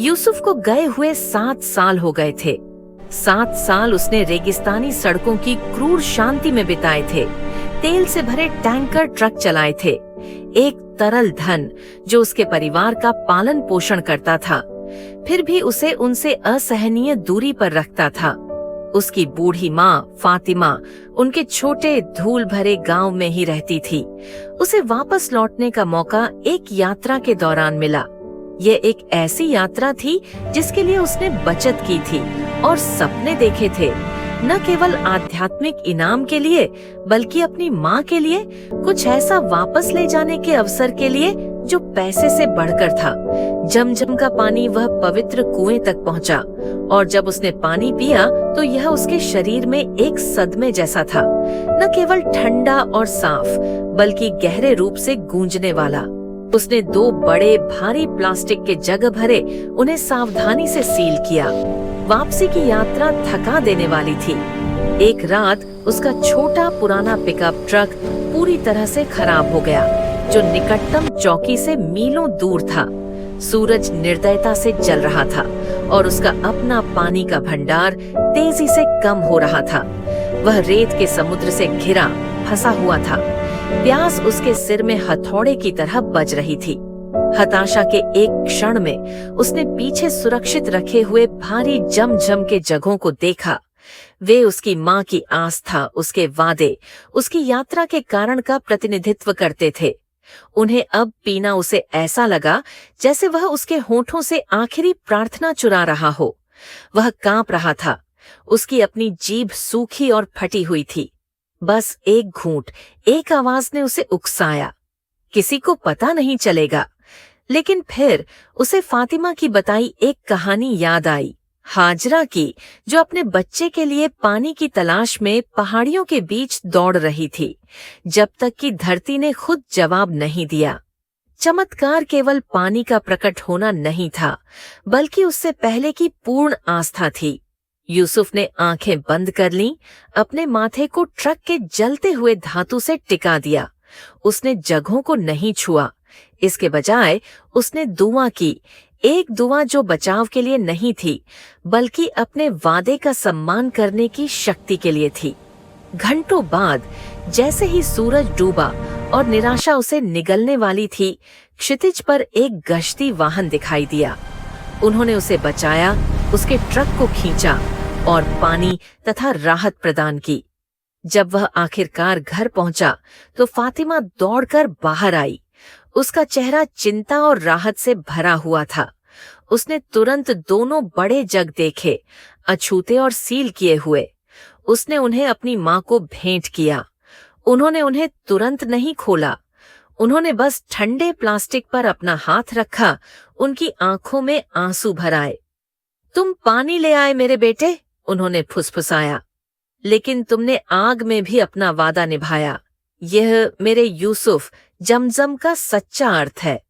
यूसुफ को गए हुए 7 साल हो गए थे। 7 साल उसने रेगिस्तानी सड़कों की क्रूर शांति में बिताए थे। तेल से भरे टैंकर ट्रक चलाए थे। एक तरल धन जो उसके परिवार का पालन पोषण करता था, फिर भी उसे उनसे असहनीय दूरी पर रखता था। उसकी बूढ़ी माँ फातिमा उनके छोटे धूल भरे गांव में ही रहती थी। उसे वापस लौटने का मौका एक यात्रा के दौरान मिला। ये एक ऐसी यात्रा थी जिसके लिए उसने बचत की थी और सपने देखे थे, न केवल आध्यात्मिक इनाम के लिए बल्कि अपनी माँ के लिए, कुछ ऐसा वापस ले जाने के अवसर के लिए जो पैसे से बढ़कर था। जमजम का पानी वह पवित्र कुएं तक पहुंचा और जब उसने पानी पिया तो यह उसके शरीर में एक सदमे जैसा था, न केवल ठंडा और साफ बल्कि गहरे रूप से गूंजने वाला। उसने 2 बड़े भारी प्लास्टिक के जग भरे, उन्हें सावधानी से सील किया। वापसी की यात्रा थका देने वाली थी। एक रात उसका छोटा पुराना पिकअप ट्रक पूरी तरह से खराब हो गया, जो निकटतम चौकी से मीलों दूर था। सूरज निर्दयता से जल रहा था और उसका अपना पानी का भंडार तेजी से कम हो रहा था। वह रेत के समुद्र से घिरा फंसा हुआ था। प्यास उसके सिर में हथौड़े की तरह बज रही थी। हताशा के एक क्षण में उसने पीछे सुरक्षित रखे हुए भारी जमजम के जगहों को देखा। वे उसकी माँ की आस्था, उसके वादे, उसकी यात्रा के कारण का प्रतिनिधित्व करते थे। उन्हें अब पीना उसे ऐसा लगा जैसे वह उसके होठों से आखिरी प्रार्थना चुरा रहा हो। वह कांप रहा था। उसकी अपनी जीभ सूखी और फटी हुई थी। बस एक घूंट, एक आवाज ने उसे उकसाया, किसी को पता नहीं चलेगा। लेकिन फिर उसे फातिमा की बताई एक कहानी याद आई, हाजरा की, जो अपने बच्चे के लिए पानी की तलाश में पहाड़ियों के बीच दौड़ रही थी, जब तक कि धरती ने खुद जवाब नहीं दिया। चमत्कार केवल पानी का प्रकट होना नहीं था, बल्कि उससे पहले की पूर्ण आस्था थी। यूसुफ ने आंखें बंद कर लीं, अपने माथे को ट्रक के जलते हुए धातु से टिका दिया। उसने जगहों को नहीं छुआ। इसके बजाय उसने दुआ की, एक दुआ जो बचाव के लिए नहीं थी, बल्कि अपने वादे का सम्मान करने की शक्ति के लिए थी। घंटों बाद जैसे ही सूरज डूबा और निराशा उसे निगलने वाली थी, क्षितिज पर एक गश्ती वाहन दिखाई दिया। उन्होंने उसे बचाया, उसके ट्रक को खींचा और पानी तथा राहत प्रदान की। जब वह आखिरकार घर पहुंचा तो फातिमा दौड़कर बाहर आई। उसका चेहरा चिंता और राहत से भरा हुआ था। उसने तुरंत 2 बड़े जग देखे, अछूते और सील किए हुए। उसने उन्हें अपनी माँ को भेंट किया। उन्होंने उन्हें तुरंत नहीं खोला। उन्होंने बस ठंडे प्लास्टिक पर अपना हाथ रखा, उनकी आंखों में आंसू भर आए। तुम पानी ले आए मेरे बेटे, उन्होंने फुसफुसाया, लेकिन तुमने आग में भी अपना वादा निभाया। यह मेरे यूसुफ जमजम का सच्चा अर्थ है।